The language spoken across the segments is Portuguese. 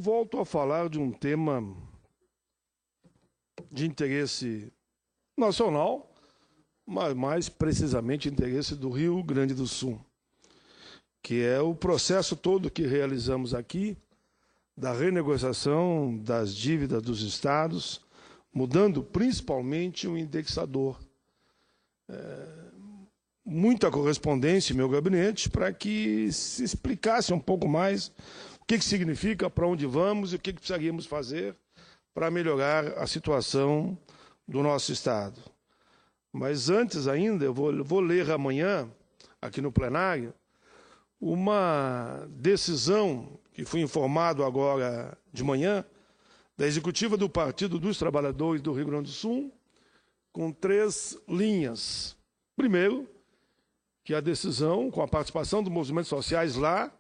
volto a falar de um tema de interesse nacional, mas mais precisamente interesse do Rio Grande do Sul, que é o processo todo que realizamos aqui, da renegociação das dívidas dos estados, mudando principalmente o indexador. Muita correspondência em meu gabinete para que se explicasse um pouco mais o que significa, para onde vamos e o que precisaríamos fazer para melhorar a situação do nosso Estado. Mas antes ainda, eu vou ler amanhã, aqui no plenário, uma decisão que fui informado agora de manhã, da executiva do Partido dos Trabalhadores do Rio Grande do Sul, com 3 linhas. Primeiro, que a decisão, com a participação dos movimentos sociais lá,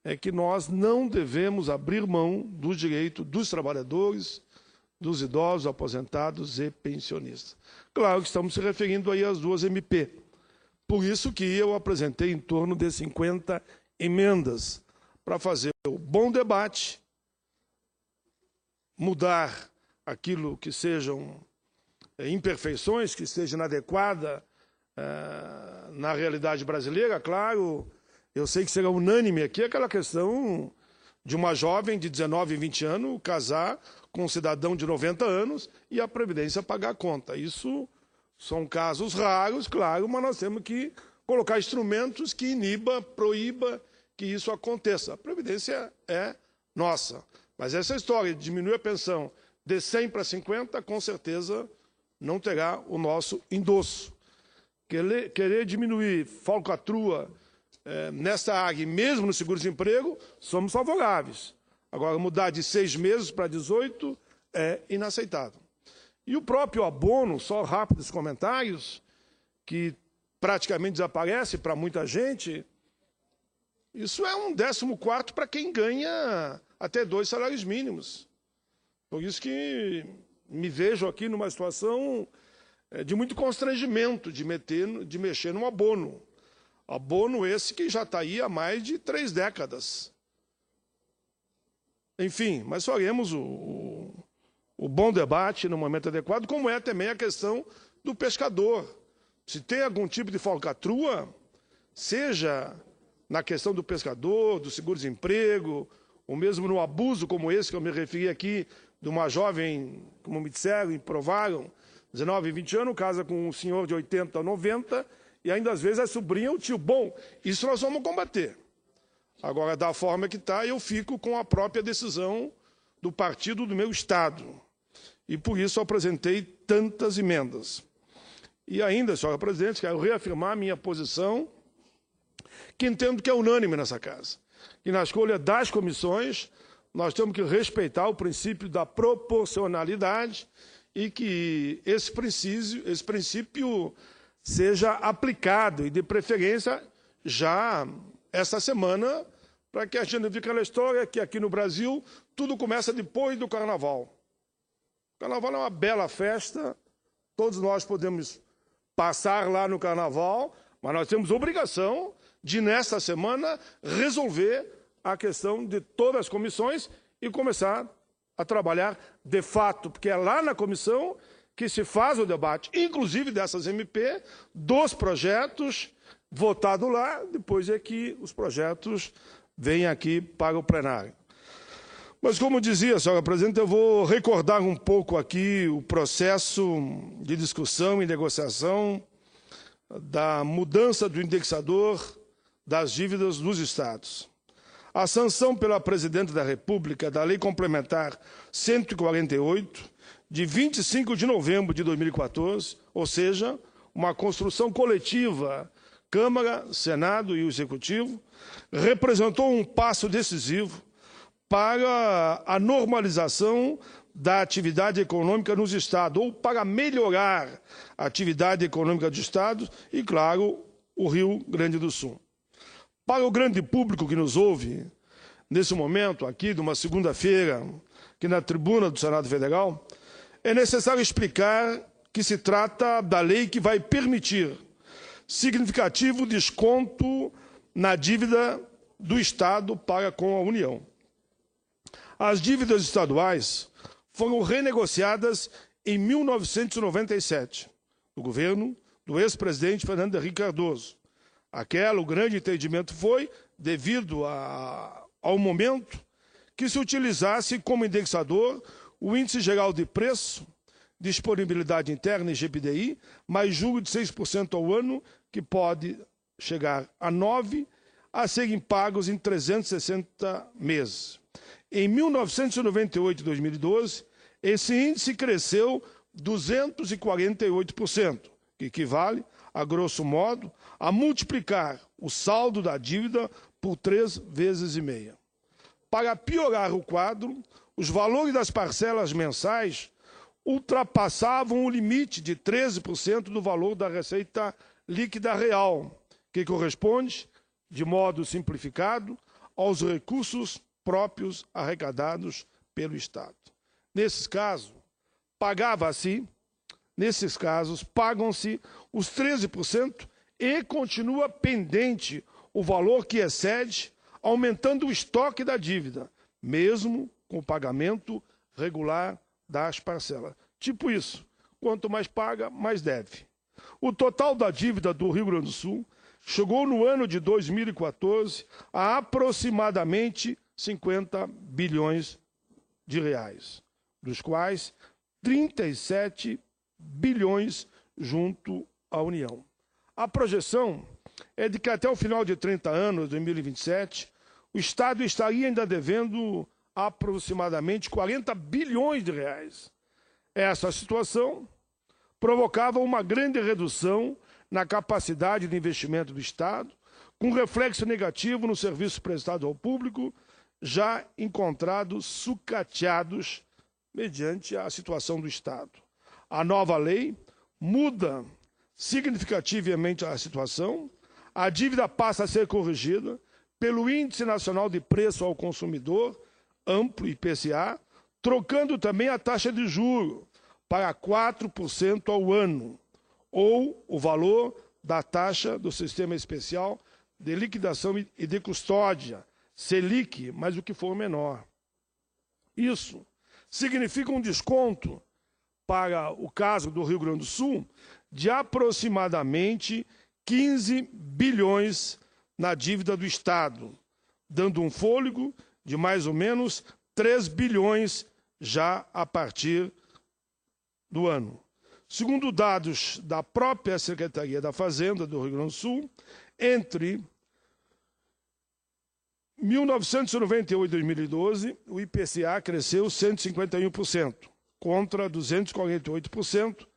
é que nós não devemos abrir mão do direito dos trabalhadores, dos idosos, aposentados e pensionistas. Claro que estamos se referindo aí às 2 MP. Por isso que eu apresentei em torno de 50 emendas para fazer o bom debate, mudar aquilo que sejam imperfeições, que esteja inadequada na realidade brasileira. Claro, eu sei que será unânime aqui aquela questão de uma jovem de 19 e 20 anos casar com um cidadão de 90 anos e a Previdência pagar a conta. Isso são casos raros, claro, mas nós temos que colocar instrumentos que proíba que isso aconteça. A Previdência é nossa. Mas essa história de diminuir a pensão de 100 para 50, com certeza não terá o nosso endosso. Querer diminuir falcatrua nesta área, mesmo no seguro-desemprego, somos favoráveis. Agora, mudar de 6 meses para 18 é inaceitável. E o próprio abono, só rápidos comentários, que praticamente desaparece para muita gente, isso é um 14º para quem ganha até 2 salários mínimos. Por isso que me vejo aqui numa situação de muito constrangimento de mexer num abono. Abono esse que já está aí há mais de 3 décadas. Enfim, mas faremos o bom debate no momento adequado, como é também a questão do pescador. Se tem algum tipo de falcatrua, seja na questão do pescador, do seguro-desemprego, ou mesmo no abuso como esse que eu me referi aqui, de uma jovem, como me disseram e provaram, 19 e 20 anos, casa com um senhor de 80 ou 90, e ainda às vezes é sobrinha ou tio. Bom, isso nós vamos combater. Agora, da forma que está, eu fico com a própria decisão do partido do meu Estado. E por isso eu apresentei tantas emendas. E ainda, senhora presidente, quero reafirmar a minha posição, que entendo que é unânime nessa casa. Que na escolha das comissões, nós temos que respeitar o princípio da proporcionalidade e que esse princípio seja aplicado, e de preferência já esta semana, para que a gente não fique aquela história que aqui no Brasil tudo começa depois do Carnaval. O Carnaval é uma bela festa, todos nós podemos passar lá no Carnaval, mas nós temos obrigação de, nesta semana, resolver a questão de todas as comissões e começar a trabalhar de fato, porque é lá na comissão que se faz o debate, inclusive dessas MP, dos projetos, votado lá, depois é que os projetos vêm aqui para o plenário. Mas, como dizia, senhora presidente, eu vou recordar um pouco aqui o processo de discussão e negociação da mudança do indexador das dívidas dos estados. A sanção pela Presidente da República da Lei Complementar 148, de 25 de novembro de 2014, ou seja, uma construção coletiva, Câmara, Senado e o Executivo, representou um passo decisivo para a normalização da atividade econômica nos estados, ou para melhorar a atividade econômica dos estados e, claro, o Rio Grande do Sul. Para o grande público que nos ouve, nesse momento, aqui, de uma segunda-feira, aqui na tribuna do Senado Federal, é necessário explicar que se trata da lei que vai permitir significativo desconto na dívida do Estado para com a União. As dívidas estaduais foram renegociadas em 1997, no governo do ex-presidente Fernando Henrique Cardoso. O grande entendimento foi, devido ao momento, que se utilizasse como indexador o Índice Geral de Preço, Disponibilidade Interna, IGPDI, mais juros de 6% ao ano, que pode chegar a 9%, a serem pagos em 360 meses. Em 1998 e 2012, esse índice cresceu 248%, que equivale, a grosso modo, a multiplicar o saldo da dívida por 3,5 vezes. Para piorar o quadro, os valores das parcelas mensais ultrapassavam o limite de 13% do valor da receita líquida real, que corresponde, de modo simplificado, aos recursos próprios arrecadados pelo Estado. Nesses casos, pagam-se os 13% e continua pendente o valor que excede, aumentando o estoque da dívida, mesmo com o pagamento regular das parcelas. Tipo isso, quanto mais paga, mais deve. O total da dívida do Rio Grande do Sul chegou no ano de 2014 a aproximadamente 50 bilhões de reais, dos quais 37 bilhões junto à União. A projeção é de que até o final de 30 anos, 2027, o Estado estaria ainda devendo aproximadamente 40 bilhões de reais. Essa situação provocava uma grande redução na capacidade de investimento do Estado, com reflexo negativo no serviço prestado ao público, já encontrados sucateados mediante a situação do Estado. A nova lei muda significativamente a situação, a dívida passa a ser corrigida pelo Índice Nacional de Preço ao Consumidor, amplo IPCA, trocando também a taxa de juros para 4% ao ano, ou o valor da taxa do Sistema Especial de Liquidação e de Custódia, Selic, mas o que for menor. Isso significa um desconto para o caso do Rio Grande do Sul de aproximadamente 15 bilhões na dívida do Estado, dando um fôlego de mais ou menos 3 bilhões já a partir do ano. Segundo dados da própria Secretaria da Fazenda do Rio Grande do Sul, entre 1998 e 2012, o IPCA cresceu 151%, contra 248%,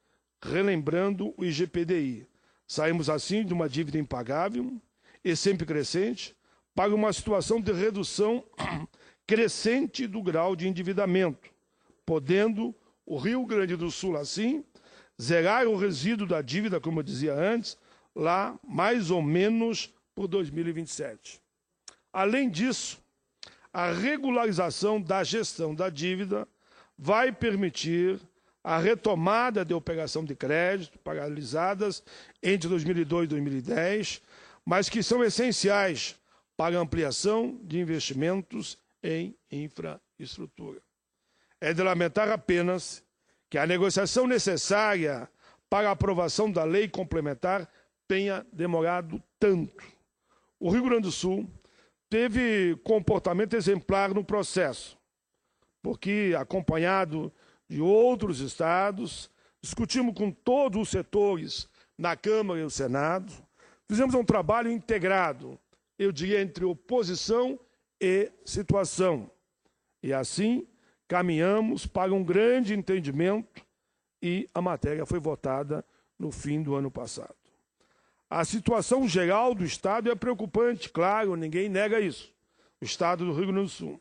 relembrando o IGPDI. Saímos, assim, de uma dívida impagável e sempre crescente para uma situação de redução crescente do grau de endividamento, podendo o Rio Grande do Sul, assim, zerar o resíduo da dívida, como eu dizia antes, lá mais ou menos por 2027. Além disso, a regularização da gestão da dívida vai permitir a retomada de operação de crédito paralisadas entre 2002 e 2010, mas que são essenciais para a ampliação de investimentos em infraestrutura. É de lamentar apenas que a negociação necessária para a aprovação da lei complementar tenha demorado tanto. O Rio Grande do Sul teve comportamento exemplar no processo, porque, acompanhado de outros estados, discutimos com todos os setores na Câmara e no Senado, fizemos um trabalho integrado, eu diria, entre oposição e situação. E assim caminhamos para um grande entendimento e a matéria foi votada no fim do ano passado. A situação geral do Estado é preocupante, claro, ninguém nega isso. O Estado do Rio Grande do Sul.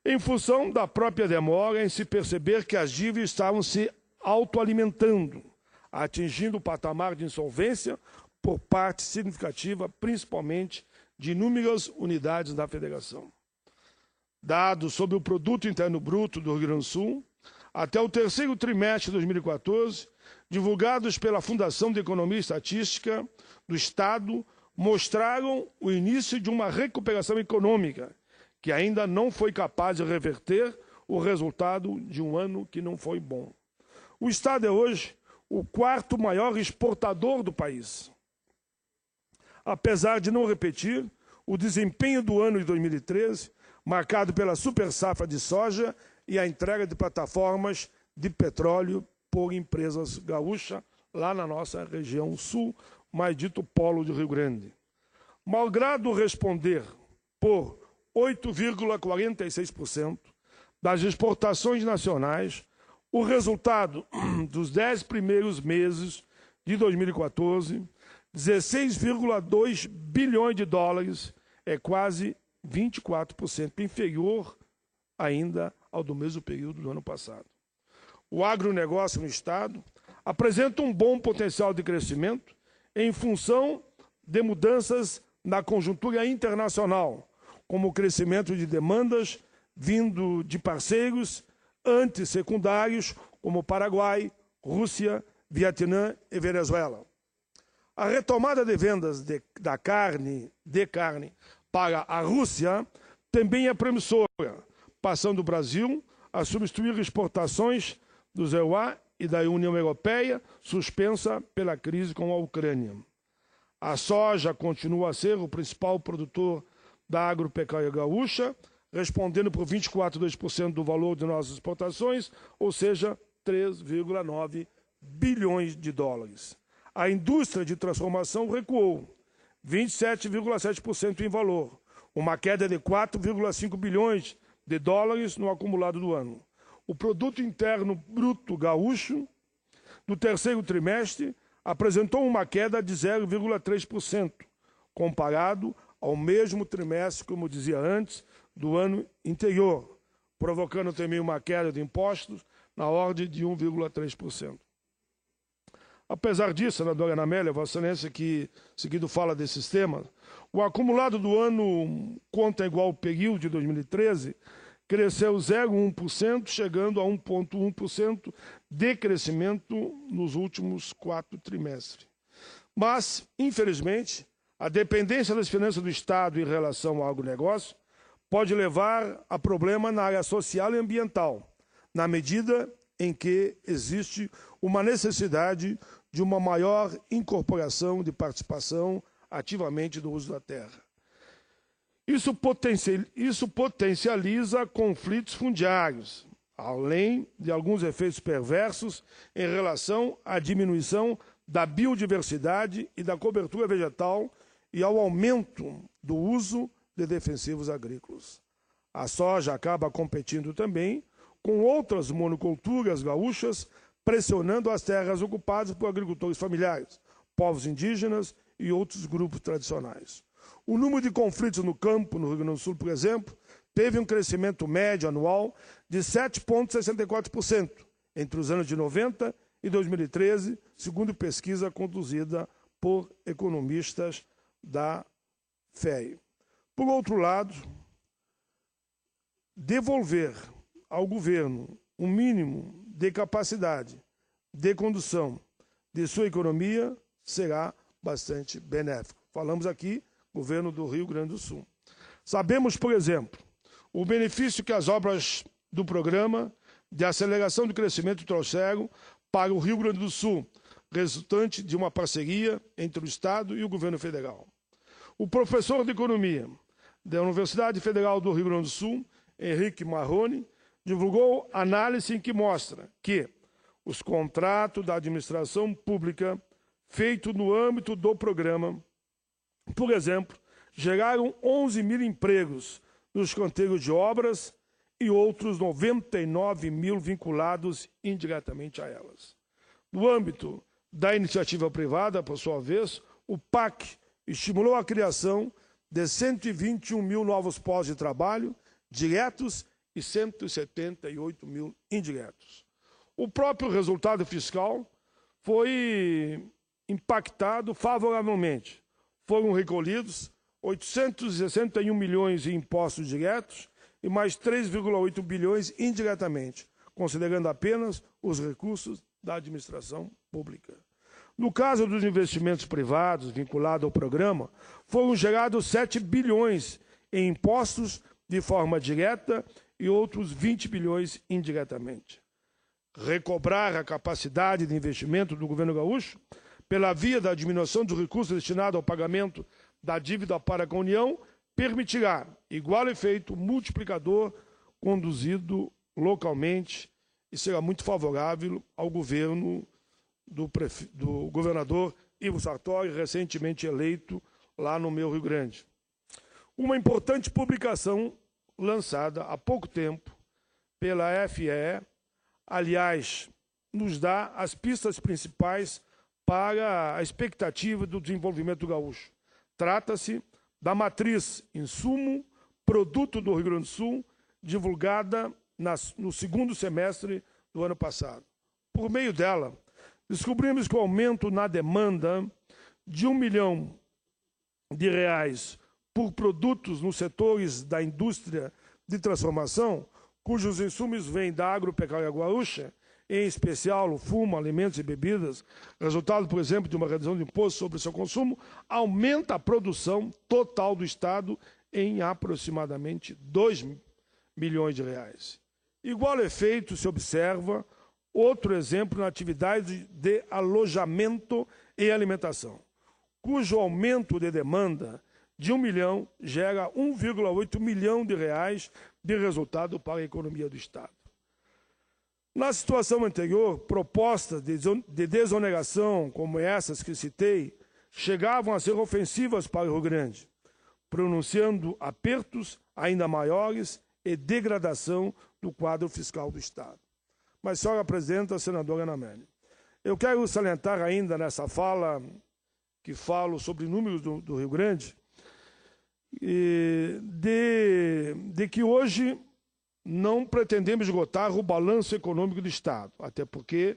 Em função da própria demora em se perceber que as dívidas estavam se autoalimentando, atingindo o patamar de insolvência por parte significativa, principalmente de inúmeras unidades da Federação. Dados sobre o Produto Interno Bruto do Rio Grande do Sul, até o terceiro trimestre de 2014, divulgados pela Fundação de Economia e Estatística do Estado, mostraram o início de uma recuperação econômica, que ainda não foi capaz de reverter o resultado de um ano que não foi bom. O Estado é hoje o quarto maior exportador do país. Apesar de não repetir o desempenho do ano de 2013, marcado pela super safra de soja e a entrega de plataformas de petróleo por empresas gaúchas, lá na nossa região sul, mais dito polo de Rio Grande. Malgrado responder por 8,46% das exportações nacionais, o resultado dos 10 primeiros meses de 2014, 16,2 bilhões de dólares, é quase 24% inferior ainda ao do mesmo período do ano passado. O agronegócio no Estado apresenta um bom potencial de crescimento em função de mudanças na conjuntura internacional, como o crescimento de demandas vindo de parceiros antissecundários como Paraguai, Rússia, Vietnã e Venezuela. A retomada de vendas de carne para a Rússia também é promissora, passando o Brasil a substituir exportações do EUA e da União Europeia, suspensa pela crise com a Ucrânia. A soja continua a ser o principal produtor da agropecuária gaúcha, respondendo por 24,2% do valor de nossas exportações, ou seja, 3,9 bilhões de dólares. A indústria de transformação recuou, 27,7% em valor, uma queda de 4,5 bilhões de dólares no acumulado do ano. O Produto Interno Bruto Gaúcho, no terceiro trimestre, apresentou uma queda de 0,3%, comparado ao mesmo trimestre, como dizia antes, do ano anterior, provocando também uma queda de impostos na ordem de 1,3%. Apesar disso, senadora Ana Amélia, Vossa Excelência, que seguido fala desses temas, o acumulado do ano conta igual ao período de 2013, cresceu 0,1%, chegando a 1,1% de crescimento nos últimos 4 trimestres. Mas, infelizmente, a dependência das finanças do Estado em relação ao agronegócio pode levar a problema na área social e ambiental, na medida em que existe uma necessidade de uma maior incorporação de participação ativamente do uso da terra. Isso potencializa conflitos fundiários, além de alguns efeitos perversos em relação à diminuição da biodiversidade e da cobertura vegetal e ao aumento do uso de defensivos agrícolas. A soja acaba competindo também com outras monoculturas gaúchas, pressionando as terras ocupadas por agricultores familiares, povos indígenas e outros grupos tradicionais. O número de conflitos no campo, no Rio Grande do Sul, por exemplo, teve um crescimento médio anual de 7,64% entre os anos de 90 e 2013, segundo pesquisa conduzida por economistas da FEI. Por outro lado, devolver ao governo um mínimo de capacidade de condução de sua economia será bastante benéfico. Falamos aqui governo do Rio Grande do Sul. Sabemos, por exemplo, o benefício que as obras do programa de aceleração do crescimento trouxeram para o Rio Grande do Sul, resultante de uma parceria entre o Estado e o governo federal. O professor de Economia da Universidade Federal do Rio Grande do Sul, Henrique Marrone, divulgou análise em que mostra que os contratos da administração pública feitos no âmbito do programa, por exemplo, geraram 11 mil empregos nos canteiros de obras e outros 99 mil vinculados indiretamente a elas. No âmbito da iniciativa privada, por sua vez, o PAC estimulou a criação de 121 mil novos postos de trabalho diretos e 178 mil indiretos. O próprio resultado fiscal foi impactado favoravelmente. Foram recolhidos 861 milhões em impostos diretos e mais 3,8 bilhões indiretamente, considerando apenas os recursos da administração pública. No caso dos investimentos privados vinculados ao programa, foram gerados 7 bilhões em impostos de forma direta e outros 20 bilhões indiretamente. Recobrar a capacidade de investimento do governo gaúcho pela via da diminuição dos recursos destinados ao pagamento da dívida para com a União permitirá igual efeito multiplicador conduzido localmente e será muito favorável ao governo do governador Ivo Sartori, recentemente eleito lá no meu Rio Grande. Uma importante publicação lançada há pouco tempo pela FEE, aliás, nos dá as pistas principais para a expectativa do desenvolvimento gaúcho. Trata-se da matriz insumo, produto do Rio Grande do Sul, divulgada no segundo semestre do ano passado. Por meio dela, descobrimos que o aumento na demanda de R$ 1 milhão por produtos nos setores da indústria de transformação, cujos insumos vêm da agropecuária gaúcha, em especial o fumo, alimentos e bebidas, resultado, por exemplo, de uma redução de imposto sobre o seu consumo, aumenta a produção total do Estado em aproximadamente R$ 2 milhões. Igual efeito se observa outro exemplo na atividade de alojamento e alimentação, cujo aumento de demanda de 1 milhão gera R$ 1,8 milhão de resultado para a economia do Estado. Na situação anterior, propostas de desoneração como essas que citei chegavam a ser ofensivas para o Rio Grande, pronunciando apertos ainda maiores e degradação do quadro fiscal do Estado. Mas, senhora presidenta, senadora Ana Amélia, eu quero salientar ainda nessa fala, que falo sobre números do Rio Grande, de que hoje não pretendemos esgotar o balanço econômico do Estado, até porque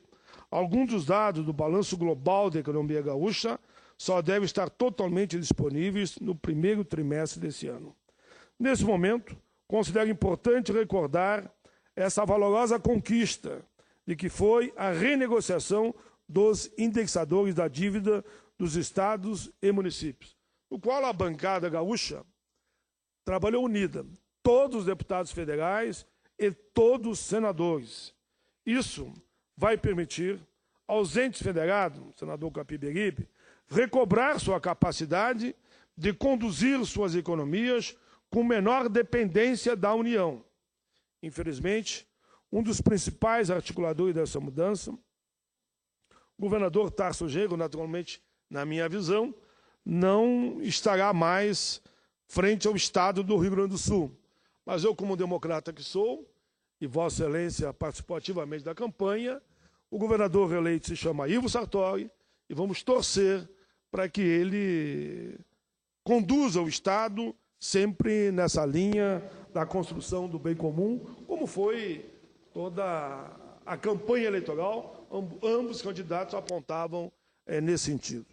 alguns dos dados do balanço global da economia gaúcha só devem estar totalmente disponíveis no primeiro trimestre desse ano. Nesse momento, considero importante recordar essa valorosa conquista de que foi a renegociação dos indexadores da dívida dos estados e municípios, no qual a bancada gaúcha trabalhou unida, todos os deputados federais e todos os senadores. Isso vai permitir aos entes federados, senador Capiberibe, recobrar sua capacidade de conduzir suas economias com menor dependência da União. Infelizmente, um dos principais articuladores dessa mudança, o governador Tarso Genro, naturalmente, na minha visão, não estará mais frente ao Estado do Rio Grande do Sul. Mas eu, como democrata que sou, e Vossa Excelência participou ativamente da campanha, o governador eleito se chama Ivo Sartori, e vamos torcer para que ele conduza o Estado sempre nessa linha da construção do bem comum, como foi toda a campanha eleitoral, ambos os candidatos apontavam nesse sentido.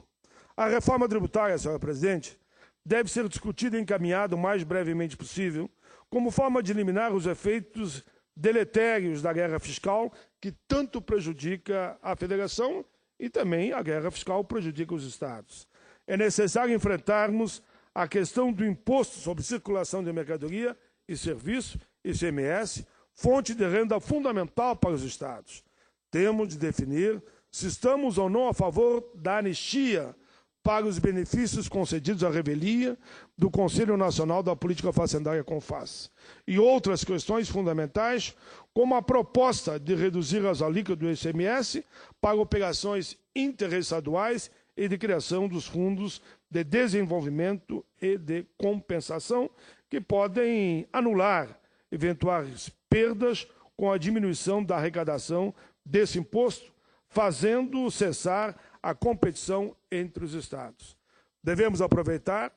A reforma tributária, senhora presidente, deve ser discutida e encaminhada o mais brevemente possível, como forma de eliminar os efeitos deletérios da guerra fiscal que tanto prejudica a federação e também a guerra fiscal prejudica os estados. É necessário enfrentarmos a questão do imposto sobre circulação de mercadoria e serviço, ICMS, fonte de renda fundamental para os estados. Temos de definir se estamos ou não a favor da anistia para os benefícios concedidos à revelia do Conselho Nacional da Política Facendária CONFAS e outras questões fundamentais, como a proposta de reduzir as alíquotas do ICMS para operações interestaduais e de criação dos fundos de desenvolvimento e de compensação, que podem anular eventuais perdas com a diminuição da arrecadação desse imposto, fazendo cessar a competição entre os estados. Devemos aproveitar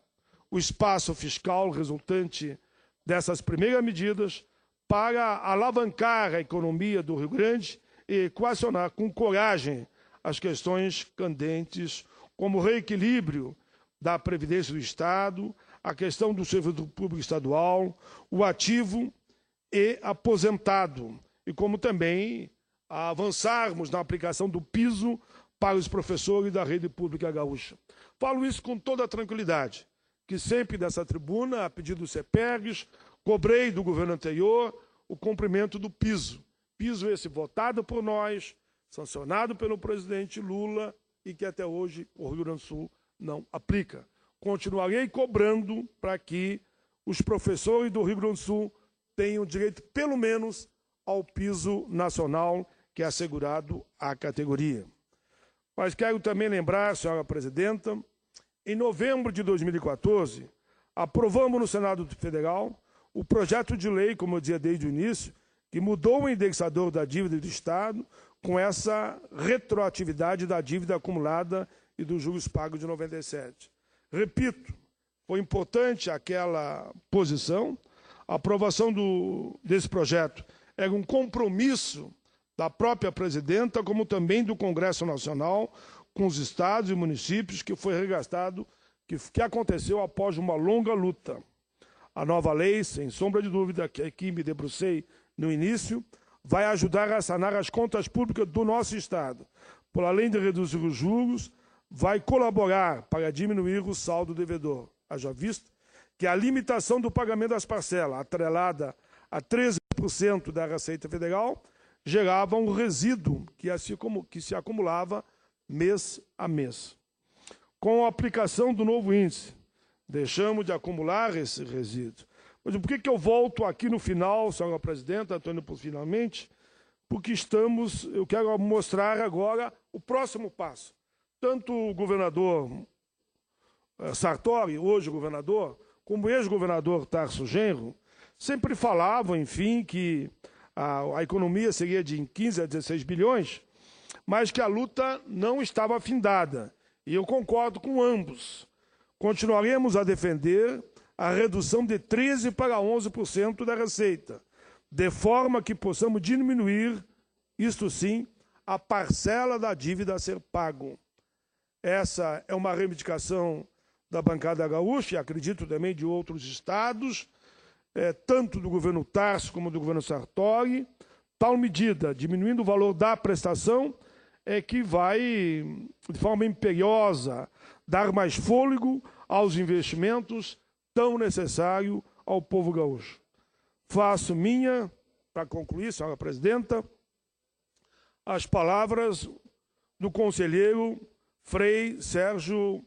o espaço fiscal resultante dessas primeiras medidas para alavancar a economia do Rio Grande e equacionar com coragem as questões candentes, como o reequilíbrio da Previdência do Estado, a questão do servidor público estadual, o ativo e aposentado, e como também avançarmos na aplicação do piso para os professores da rede pública gaúcha. Falo isso com toda a tranquilidade, que sempre dessa tribuna, a pedido do CEPERGS, Cobrei do governo anterior o cumprimento do piso. Piso esse votado por nós, sancionado pelo presidente Lula e que até hoje o Rio Grande do Sul não aplica. Continuarei cobrando para que os professores do Rio Grande do Sul tenham direito, pelo menos, ao piso nacional que é assegurado à categoria. Mas quero também lembrar, senhora presidenta, em novembro de 2014, aprovamos no Senado Federal o projeto de lei, como eu dizia desde o início, que mudou o indexador da dívida do Estado com essa retroatividade da dívida acumulada e dos juros pagos de 97. Repito, foi importante aquela posição, a aprovação desse projeto era um compromisso da própria presidenta, como também do Congresso Nacional, com os estados e municípios, que foi regastado, que aconteceu após uma longa luta. A nova lei, sem sombra de dúvida, que aqui me debrucei no início, vai ajudar a sanar as contas públicas do nosso Estado. Por além de reduzir os juros, vai colaborar para diminuir o saldo devedor. Haja visto que a limitação do pagamento das parcelas, atrelada a 13% da Receita Federal, gerava um resíduo que se acumulava mês a mês. Com a aplicação do novo índice, deixamos de acumular esse resíduo. Mas por que eu volto aqui no final, senhora presidenta, Antônio, finalmente? Porque eu quero mostrar agora o próximo passo. Tanto o governador Sartori, hoje governador, como o ex-governador Tarso Genro, sempre falavam, enfim, que a economia seria de 15 a 16 bilhões, mas que a luta não estava afindada. E eu concordo com ambos. Continuaremos a defender a redução de 13% para 11% da receita, de forma que possamos diminuir, isto sim, a parcela da dívida a ser pago. Essa é uma reivindicação da bancada gaúcha, e acredito também de outros estados, tanto do governo Tarso como do governo Sartori. Tal medida, diminuindo o valor da prestação, é que vai, de forma imperiosa, dar mais fôlego aos investimentos tão necessários ao povo gaúcho. Faço minha, para concluir, senhora presidenta, as palavras do conselheiro Frei Sérgio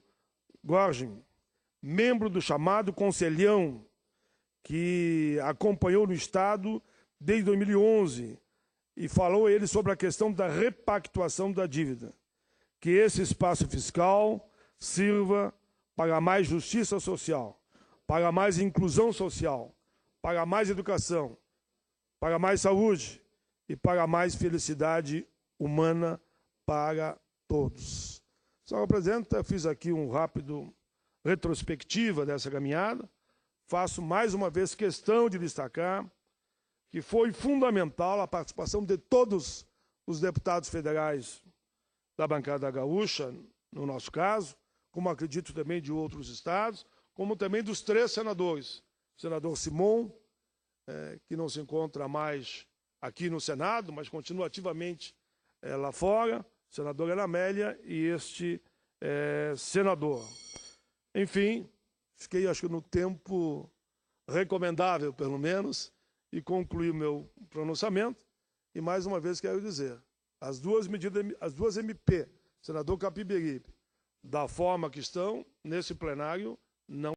Gorgem, membro do chamado Conselhão, que acompanhou no Estado desde 2011 e falou ele sobre a questão da repactuação da dívida. Que esse espaço fiscal sirva para mais justiça social, para mais inclusão social, para mais educação, para mais saúde e para mais felicidade humana para todos. Senhora presidenta, fiz aqui um rápido retrospectiva dessa caminhada. Faço mais uma vez questão de destacar que foi fundamental a participação de todos os deputados federais da bancada gaúcha, no nosso caso, como acredito também de outros estados, como também dos 3 senadores. O senador Simon, que não se encontra mais aqui no Senado, mas continua ativamente lá fora, o senador Ana Amélia e este senador. Enfim, fiquei, acho que, no tempo recomendável, pelo menos, e concluí o meu pronunciamento. E, mais uma vez, quero dizer, as duas MP, senador Capiberibe, da forma que estão, nesse plenário, não